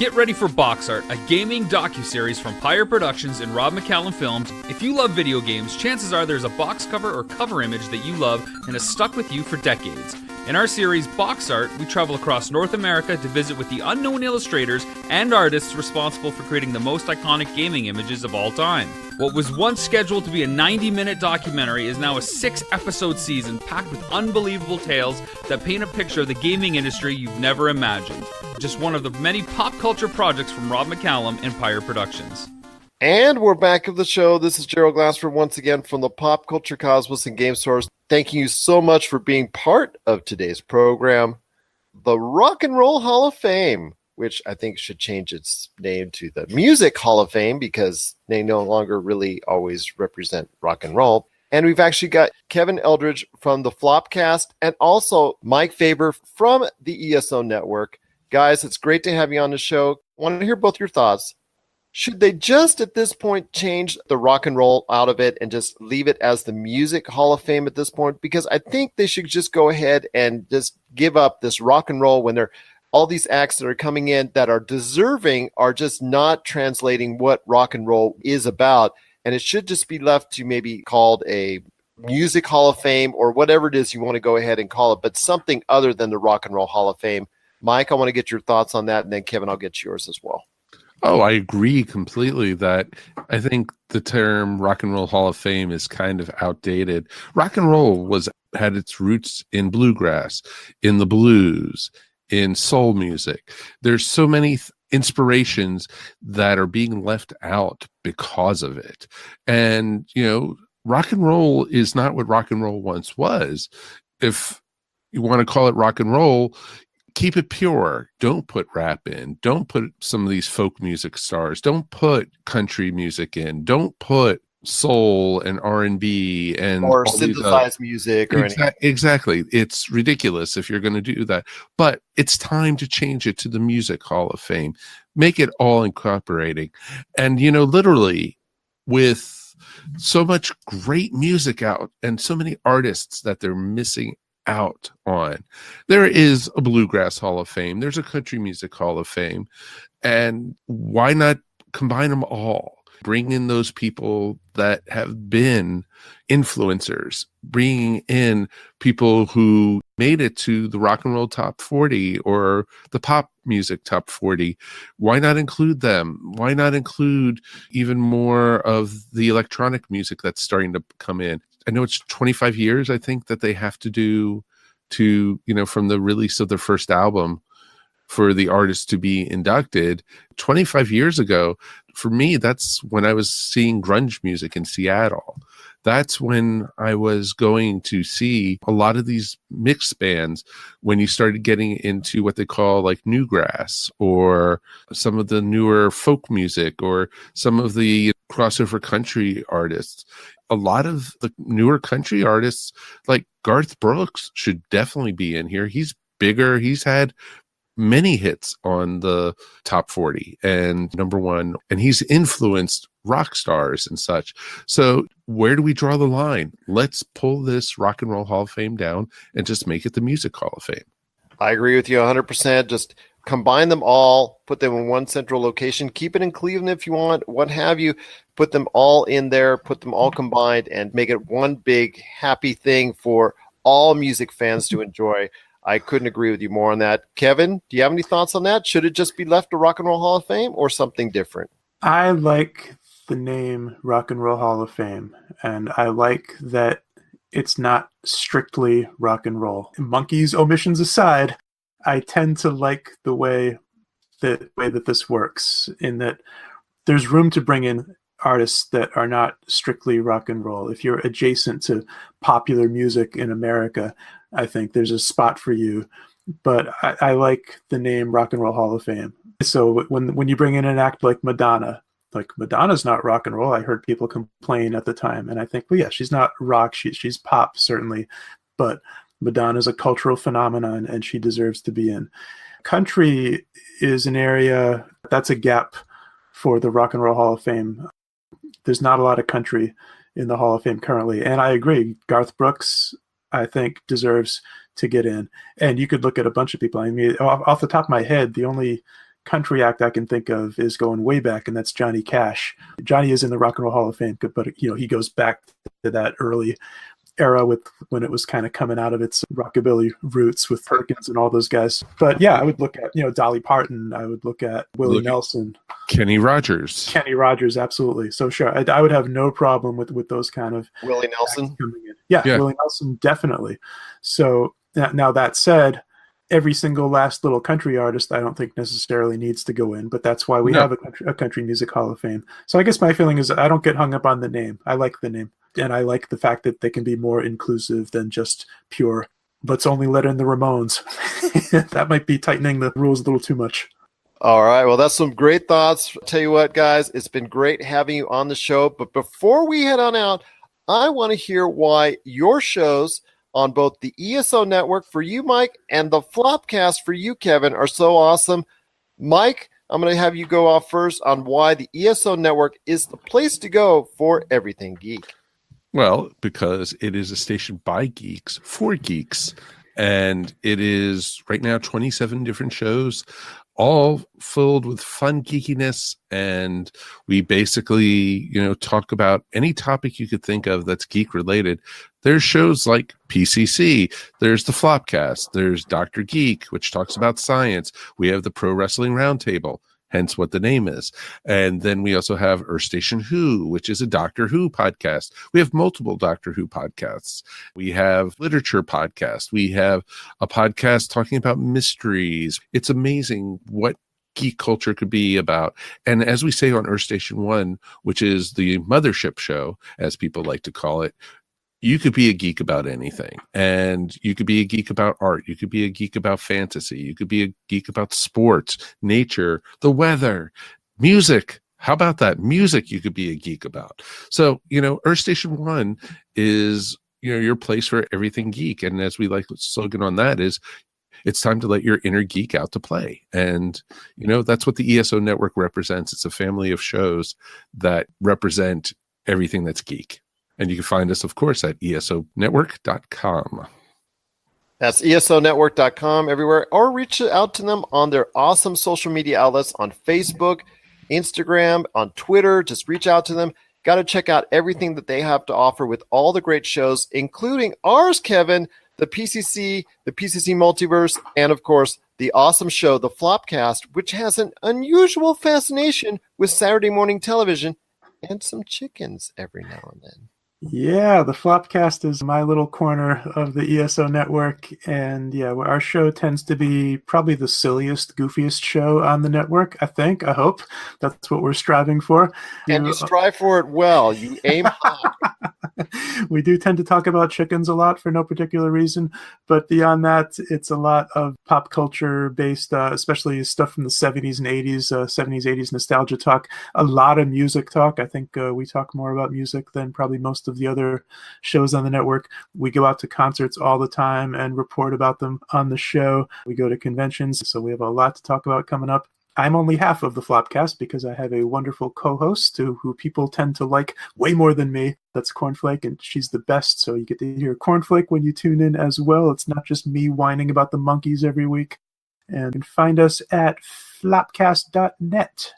Get ready for Box Art, a gaming docuseries from Pyre Productions and Rob McCallum Films. If you love video games, chances are there's a box cover or cover image that you love and has stuck with you for decades. In our series, Box Art, we travel across North America to visit with the unknown illustrators and artists responsible for creating the most iconic gaming images of all time. What was once scheduled to be a 90-minute documentary is now a 6-episode season packed with unbelievable tales that paint a picture of the gaming industry you've never imagined. Just one of the many pop culture projects from Rob McCallum and Pyre Productions. And we're back at the show. This is Gerald Glassford once again from the Pop Culture Cosmos and Game Source. Thanking you so much for being part of today's program, the Rock and Roll Hall of Fame, which I think should change its name to the Music Hall of Fame, because they no longer really always represent rock and roll. And we've actually got Kevin Eldridge from the Flopcast and also Mike Faber from the ESO Network. Guys, it's great to have you on the show. I want to hear both your thoughts. Should they just at this point change the rock and roll out of it and just leave it as the Music Hall of Fame at this point? Because I think they should just go ahead and just give up this rock and roll when they're all these acts that are coming in that are deserving are just not translating what rock and roll is about. And it should just be left to maybe called a Music Hall of Fame or whatever it is you want to go ahead and call it, but something other than the Rock and Roll Hall of Fame. Mike, I want to get your thoughts on that. And then Kevin, I'll get yours as well. Oh, I agree completely that I think the term Rock and Roll Hall of Fame is kind of outdated. Rock and roll had its roots in bluegrass, in the blues, in soul music. There's so many inspirations that are being left out because of it. And, rock and roll is not what rock and roll once was. If you want to call it rock and roll, keep it pure. Don't put rap in. Don't put some of these folk music stars. Don't put country music in. Don't put soul and R&B and or synthesized music or anything. Exactly. It's ridiculous if you're going to do that. But it's time to change it to the Music Hall of Fame. Make it all incorporating. And literally with so much great music out and so many artists that they're missing out on. There is a Bluegrass Hall of Fame. There's a Country Music Hall of Fame. And why not combine them all? Bring in those people that have been influencers, bringing in people who made it to the rock and roll top 40 or the pop music top 40. Why not include them? Why not include even more of the electronic music that's starting to come in? I know it's 25 years, I think, that they have to do from the release of their first album for the artist to be inducted. 25 years ago, for me, that's when I was seeing grunge music in Seattle. That's when I was going to see a lot of these mixed bands when you started getting into what they call like newgrass or some of the newer folk music or some of the crossover country artists. A lot of the newer country artists like Garth Brooks should definitely be in here. He's bigger. He's had many hits on the top 40 and number one, and he's influenced rock stars and such. So where do we draw the line? Let's pull this Rock and Roll Hall of Fame down and just make it the Music Hall of Fame. I agree with you 100%. Just combine them all, put them in one central location, keep it in Cleveland if you want, what have you, put them all in there, put them all combined and make it one big happy thing for all music fans to enjoy. I couldn't agree with you more on that. Kevin, do you have any thoughts on that? Should it just be left to Rock and Roll Hall of Fame or something different? I like the name Rock and Roll Hall of Fame, and I like that it's not strictly rock and roll. Monkey's omissions aside, I tend to like the way that this works, in that there's room to bring in artists that are not strictly rock and roll. If you're adjacent to popular music in America, I think there's a spot for you. But I like the name Rock and Roll Hall of Fame. So when you bring in an act like Madonna's not rock and roll. I heard people complain at the time, and I think, well, yeah, she's not rock. She's pop, certainly, but Madonna's a cultural phenomenon, and she deserves to be in. Country is an area that's a gap for the Rock and Roll Hall of Fame. There's not a lot of country in the Hall of Fame currently. And I agree, Garth Brooks, I think, deserves to get in. And you could look at a bunch of people. I mean, off the top of my head, the only country act I can think of is going way back, and that's Johnny Cash. Johnny is in the Rock and Roll Hall of Fame, but he goes back to that early era with when it was kind of coming out of its rockabilly roots with Perkins and all those guys. But yeah, I would look at Dolly Parton. I would look at Willie Nelson, Kenny Rogers, absolutely. So sure, I would have no problem with those kind of Willie Nelson coming in. Yeah, Willie Nelson, definitely. So now that said, every single last little country artist I don't think necessarily needs to go in, but that's why we have a country music hall of fame. So I guess my feeling is I don't get hung up on the name. I like the name, and I like the fact that they can be more inclusive than just pure, let's only let in the Ramones. That might be tightening the rules a little too much. All right. Well, that's some great thoughts. I'll tell you what, guys, it's been great having you on the show. But before we head on out, I want to hear why your shows on both the ESO Network for you, Mike, and the Flopcast for you, Kevin, are so awesome. Mike, I'm going to have you go off first on why the ESO Network is the place to go for everything geek. Well, because it is a station by geeks for geeks. And it is right now 27 different shows, all filled with fun geekiness. And we basically, talk about any topic you could think of that's geek related. There's shows like PCC. There's the Flopcast. There's Dr. Geek, which talks about science. We have the Pro Wrestling Roundtable, hence what the name is. And then we also have Earth Station Who, which is a Doctor Who podcast. We have multiple Doctor Who podcasts. We have literature podcasts. We have a podcast talking about mysteries. It's amazing what geek culture could be about. And as we say on Earth Station 1, which is the mothership show, as people like to call it, you could be a geek about anything. And you could be a geek about art. You could be a geek about fantasy. You could be a geek about sports, nature, the weather, music. How about that? Music you could be a geek about. So, Earth Station 1 is, your place for everything geek. And as we like the slogan on that is, it's time to let your inner geek out to play. And, that's what the ESO Network represents. It's a family of shows that represent everything that's geek. And you can find us, of course, at esonetwork.com. That's esonetwork.com everywhere, or reach out to them on their awesome social media outlets on Facebook, Instagram, on Twitter. Just reach out to them. Got to check out everything that they have to offer with all the great shows, including ours, Kevin, the PCC Multiverse, and, of course, the awesome show, the Flopcast, which has an unusual fascination with Saturday morning television and some chickens every now and then. Yeah, the Flopcast is my little corner of the ESO network. And yeah, our show tends to be probably the silliest, goofiest show on the network, I hope. That's what we're striving for. And you strive for it well. You aim high. We do tend to talk about chickens a lot for no particular reason. But beyond that, it's a lot of pop culture based, especially stuff from the 70s and 80s, 70s, 80s nostalgia talk. A lot of music talk. I think we talk more about music than probably most of the other shows on the network. We go out to concerts all the time and report about them on the show. We go to conventions, so we have a lot to talk about coming up. I'm only half of the Flopcast because I have a wonderful co-host who people tend to like way more than me. That's Cornflake, and she's the best, so you get to hear Cornflake when you tune in as well. It's not just me whining about the monkeys every week. And you can find us at flopcast.net.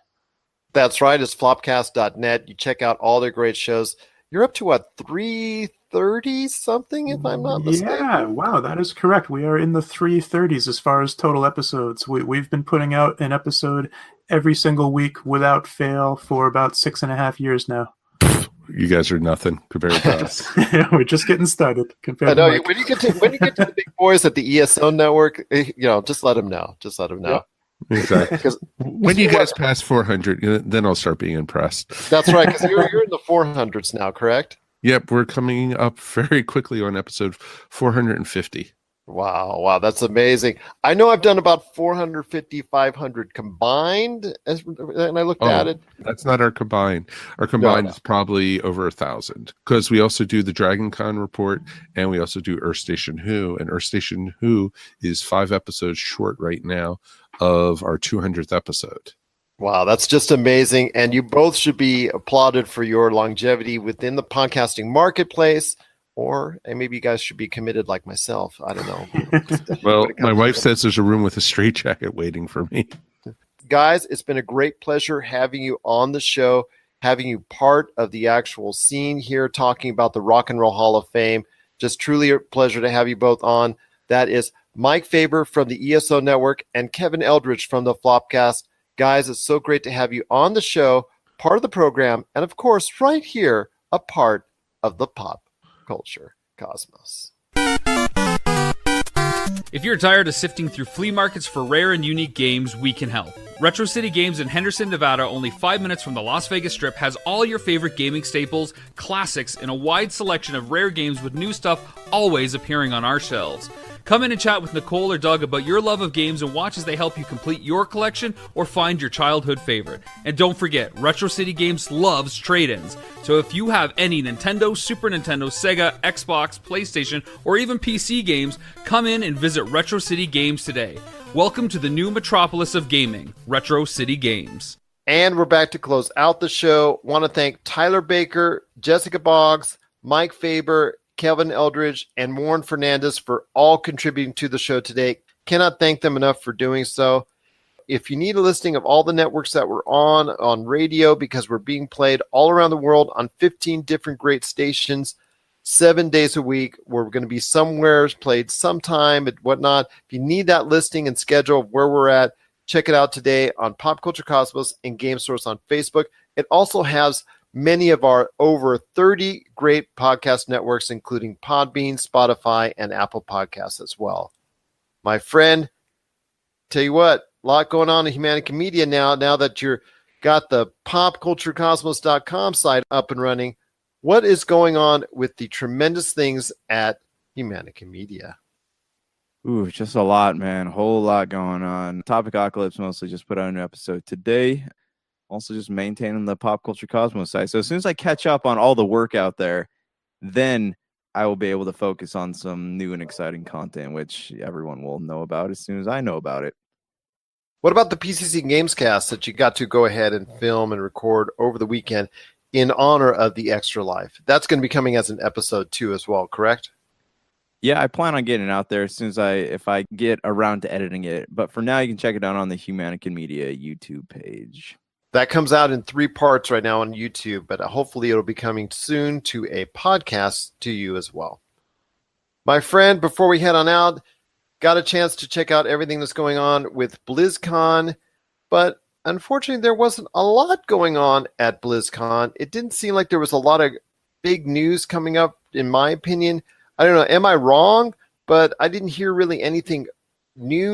That's right, it's flopcast.net. You check out all their great shows. You're up to what, 330 something, if I'm not mistaken? Yeah, wow, that is correct. We are in the 330s as far as total episodes. We've been putting out an episode every single week without fail for about 6.5 years now. You guys are nothing compared to us. We're just getting started. I know. When you get to the big boys at the ESO network, just let them know. Just let them know. Yep. Exactly. When you guys pass 400, then I'll start being impressed. That's right, because you're in the 400s now, correct? Yep, we're coming up very quickly on episode 450. Wow, that's amazing. I know I've done about 450, 500 combined, and I looked at Oh, it. that's not our combined. Our No, combined no. is probably over 1,000 because we also do the Dragon Con report and we also do Earth Station Who. And Earth Station Who is 5 episodes short right now of our 200th episode. Wow, that's just amazing. And you both should be applauded for your longevity within the podcasting marketplace, or and maybe you guys should be committed like myself. I don't know. Well, my wife says there's a room with a straitjacket waiting for me. Guys, it's been a great pleasure having you on the show, having you part of the actual scene here, talking about the Rock and Roll Hall of Fame. Just truly a pleasure to have you both on. That is Mike Faber from the ESO Network and Kevin Eldridge from the Flopcast. Guys, it's so great to have you on the show, part of the program, and of course, right here, a part of the pop culture cosmos. If you're tired of sifting through flea markets for rare and unique games, we can help. Retro City Games in Henderson, Nevada, only 5 minutes from the Las Vegas Strip, has all your favorite gaming staples, classics, and a wide selection of rare games with new stuff always appearing on our shelves. Come in and chat with Nicole or Doug about your love of games and watch as they help you complete your collection or find your childhood favorite. And don't forget, Retro City Games loves trade-ins. So if you have any Nintendo, Super Nintendo, Sega, Xbox, PlayStation, or even PC games, come in and visit Retro City Games today. Welcome to the new metropolis of gaming, Retro City Games. And we're back to close out the show. Want to thank Tyler Baker, Jessica Boggs, Mike Faber, Kevin Eldridge, and Warren Fernandez for all contributing to the show today. Cannot thank them enough for doing so. If you need a listing of all the networks that we're on radio, because we're being played all around the world on 15 different great stations, 7 days a week, we're going to be somewhere played sometime and whatnot. If you need that listing and schedule of where we're at, check it out today on Pop Culture Cosmos and Game Source on Facebook. It also has many of our over 30 great podcast networks, including Podbean, Spotify, and Apple Podcasts as well. My friend, tell you what, a lot going on in Humanica Media now that you're got the popculturecosmos.com site up and running. What is going on with the tremendous things at Humanica Media? Ooh, just a lot, man. A whole lot going on. Topic Apocalypse mostly just put out an episode today. Also just maintaining the Pop Culture Cosmos site. So as soon as I catch up on all the work out there, then I will be able to focus on some new and exciting content, which everyone will know about as soon as I know about it. What about the PCC Gamescast that you got to go ahead and film and record over the weekend in honor of the Extra Life? That's going to be coming as an episode 2 as well, correct? Yeah, I plan on getting it out there as soon as if I get around to editing it. But for now, you can check it out on the Humanica Media YouTube page. That comes out in 3 parts right now on YouTube, but hopefully it'll be coming soon to a podcast to you as well. My friend, before we head on out, got a chance to check out everything that's going on with Blizzcon, but unfortunately there wasn't a lot going on at Blizzcon. It didn't seem like there was a lot of big news coming up, in my opinion. I don't know, am I wrong? But I didn't hear really anything new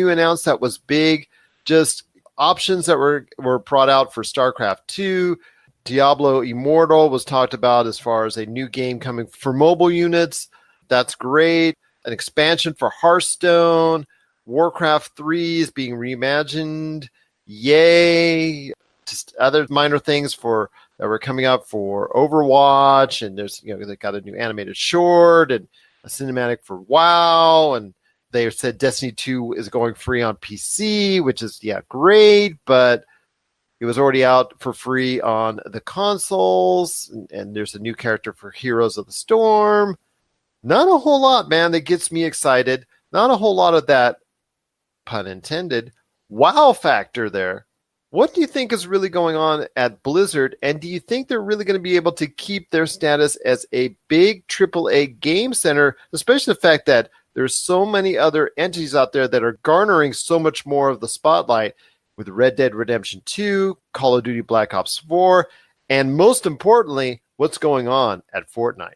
announced that was big. Just options that were brought out for StarCraft 2. Diablo Immortal was talked about as far as a new game coming for mobile units. That's great. An expansion for Hearthstone. Warcraft 3 is being reimagined. Yay. Just other minor things that were coming up for Overwatch. And there's, they got a new animated short and a cinematic for WoW. And they said Destiny 2 is going free on PC, which is, great, but it was already out for free on the consoles, and there's a new character for Heroes of the Storm. Not a whole lot, man, that gets me excited. Not a whole lot of that, pun intended, wow factor there. What do you think is really going on at Blizzard, and do you think they're really going to be able to keep their status as a big AAA game center, especially the fact that there's so many other entities out there that are garnering so much more of the spotlight with Red Dead Redemption 2, Call of Duty Black Ops 4, and most importantly, what's going on at Fortnite.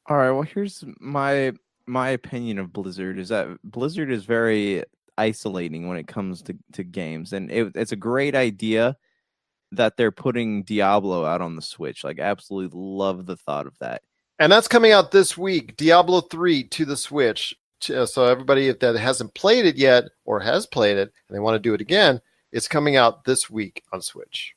All right, well, here's my opinion of Blizzard is that Blizzard is very isolating when it comes to games. And it's a great idea that they're putting Diablo out on the Switch. Like, absolutely love the thought of that. And that's coming out this week, Diablo 3 to the Switch. So everybody that hasn't played it yet or has played it and they want to do it again, it's coming out this week on Switch.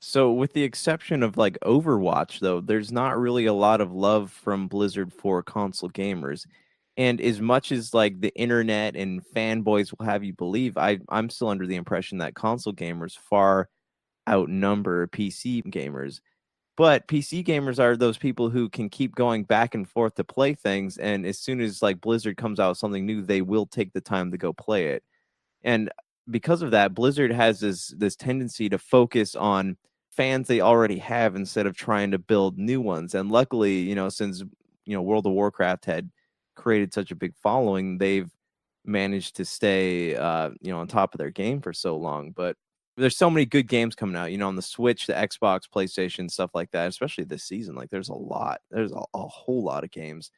So with the exception of like Overwatch, though, there's not really a lot of love from Blizzard for console gamers. And as much as like the internet and fanboys will have you believe, I'm still under the impression that console gamers far outnumber PC gamers. But PC gamers are those people who can keep going back and forth to play things. And as soon as like Blizzard comes out with something new, they will take the time to go play it. And because of that, Blizzard has this tendency to focus on fans they already have instead of trying to build new ones. And luckily, since World of Warcraft had created such a big following, they've managed to stay on top of their game for so long. But there's so many good games coming out, on the Switch, the Xbox, PlayStation, stuff like that, especially this season. Like there's a whole lot of games.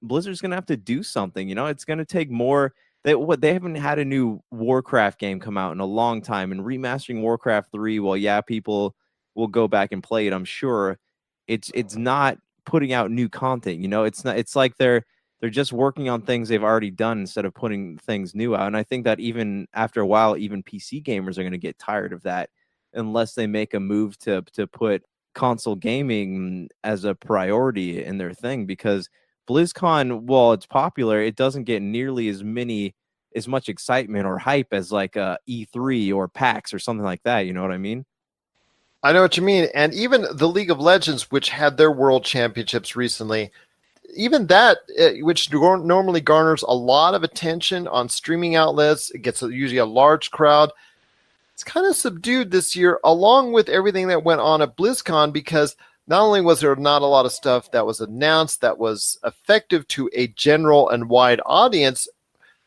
Blizzard's gonna have to do something. It's gonna take more. They haven't had a new Warcraft game come out in a long time, and remastering Warcraft 3, well, people will go back and play it, I'm sure. It's not putting out new content, it's not. It's like they're just working on things they've already done instead of putting things new out. And I think that even after a while, even PC gamers are going to get tired of that unless they make a move to put console gaming as a priority in their thing. Because BlizzCon, while it's popular, it doesn't get nearly as much excitement or hype as like E3 or PAX or something like that. You know what I mean? I know what you mean. And even the League of Legends, which had their World Championships recently, even that, which normally garners a lot of attention on streaming outlets, it gets usually a large crowd. It's kind of subdued this year, along with everything that went on at BlizzCon, because not only was there not a lot of stuff that was announced that was effective to a general and wide audience,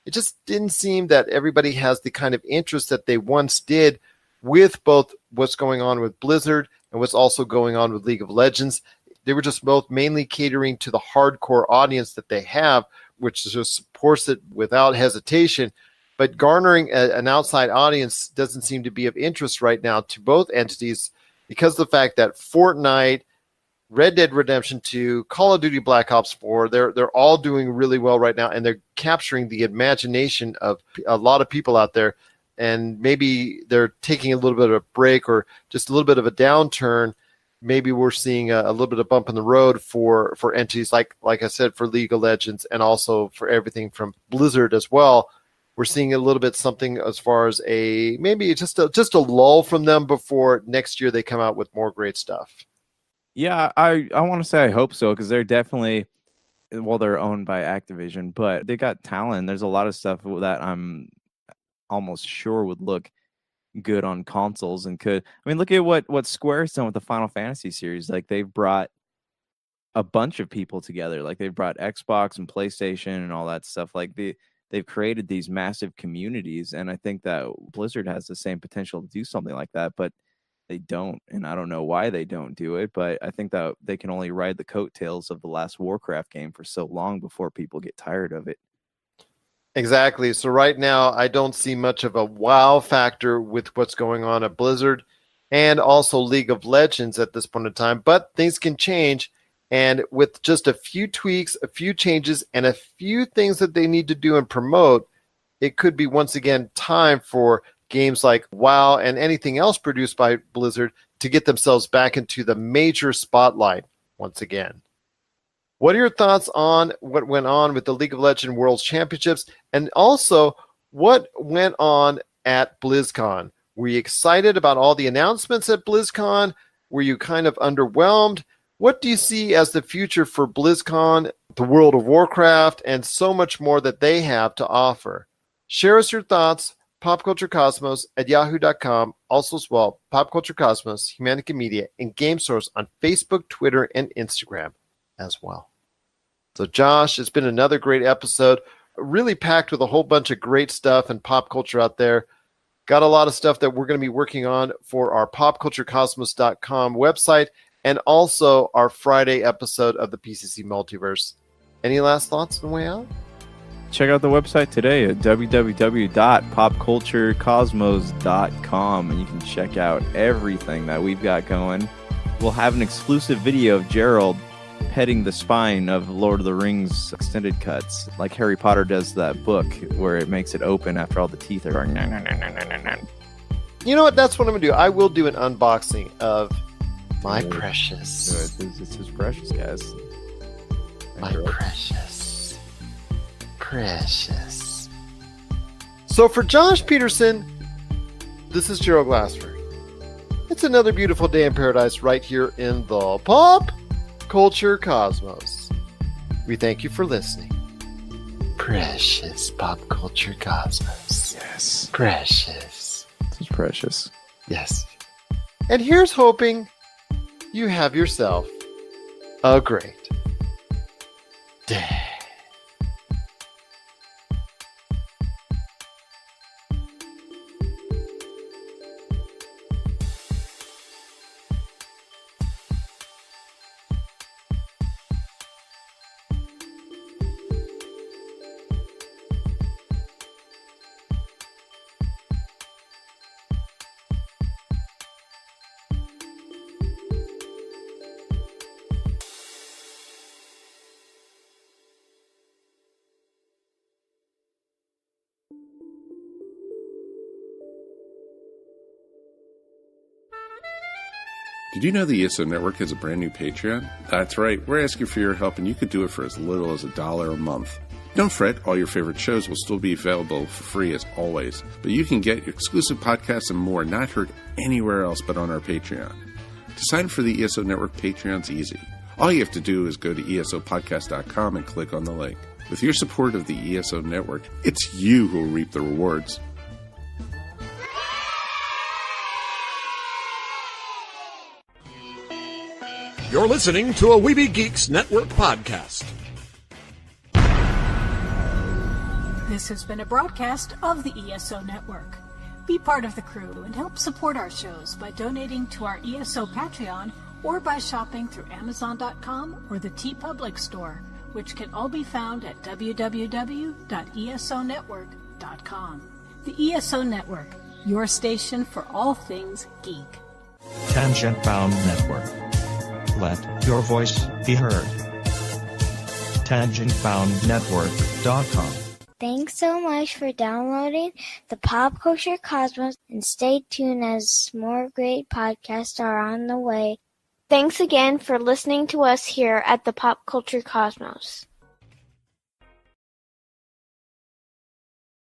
it just didn't seem that everybody has the kind of interest that they once did with both what's going on with Blizzard and what's also going on with League of Legends. They were just both mainly catering to the hardcore audience that they have, which just supports it without hesitation. But garnering an outside audience doesn't seem to be of interest right now to both entities because of the fact that Fortnite, Red Dead Redemption 2, Call of Duty Black Ops 4, they're all doing really well right now, and they're capturing the imagination of a lot of people out there. And maybe they're taking a little bit of a break or just a little bit of a downturn. Maybe we're seeing a little bit of bump in the road for entities like I said, for League of Legends and also for everything from Blizzard as well. We're seeing a little bit something as far as maybe just a lull from them before next year they come out with more great stuff. Yeah, I want to say I hope so, because they're definitely, well, they're owned by Activision, but they got talent. There's a lot of stuff that I'm almost sure would look good on consoles and could. I mean, look at what Square's done with the Final Fantasy series. Like they've brought a bunch of people together. Like they've brought Xbox and PlayStation and all that stuff. Like they've created these massive communities, and I think that Blizzard has the same potential to do something like that, but they don't, and I don't know why they don't do it. But I think that they can only ride the coattails of the last Warcraft game for so long before people get tired of it. Exactly. So right now, I don't see much of a wow factor with what's going on at Blizzard and also League of Legends at this point in time, but things can change. And with just a few tweaks, a few changes, and a few things that they need to do and promote, it could be once again time for games like WoW and anything else produced by Blizzard to get themselves back into the major spotlight once again. What are your thoughts on what went on with the League of Legends World Championships, and also what went on at BlizzCon? Were you excited about all the announcements at BlizzCon? Were you kind of underwhelmed? What do you see as the future for BlizzCon, the World of Warcraft, and so much more that they have to offer? Share us your thoughts, popculturecosmos@yahoo.com, also as well, Pop Culture Cosmos, Humanica Media, and Game Source on Facebook, Twitter, and Instagram as well. So Josh, it's been another great episode, really packed with a whole bunch of great stuff and pop culture out there. Got a lot of stuff that we're going to be working on for our popculturecosmos.com website and also our Friday episode of the PCC Multiverse. Any last thoughts on the way out? Check out the website today at www.popculturecosmos.com, and you can check out everything that we've got going. We'll have an exclusive video of Gerald petting the spine of Lord of the Rings extended cuts, like Harry Potter does that book where it makes it open after all the teeth are going. You know what? That's what I'm gonna do. I will do an unboxing of my precious. It's his precious, guys. My precious. Precious. So for Josh Peterson, this is Gerald Glassford. It's another beautiful day in paradise right here in the Pop Culture Cosmos. We thank you for listening. Precious Pop Culture Cosmos. Yes. Precious. This is precious. Yes. And here's hoping you have yourself a great day. Did you know the ESO Network has a brand new Patreon? That's right, we're asking for your help, and you could do it for as little as $1 a month. Don't fret, all your favorite shows will still be available for free as always, but you can get exclusive podcasts and more not heard anywhere else but on our Patreon. To sign for the ESO Network Patreon's easy. All you have to do is go to esopodcast.com and click on the link. With your support of the ESO Network, it's you who will reap the rewards. You're listening to a Weeby Geeks Network podcast. This has been a broadcast of the ESO Network. Be part of the crew and help support our shows by donating to our ESO Patreon or by shopping through Amazon.com or the TeePublic store, which can all be found at www.esonetwork.com. The ESO Network, your station for all things geek. Tangent Bound Network. Let your voice be heard. TangentBoundNetwork.com. Thanks so much for downloading the Pop Culture Cosmos, and stay tuned as more great podcasts are on the way. Thanks again for listening to us here at the Pop Culture Cosmos.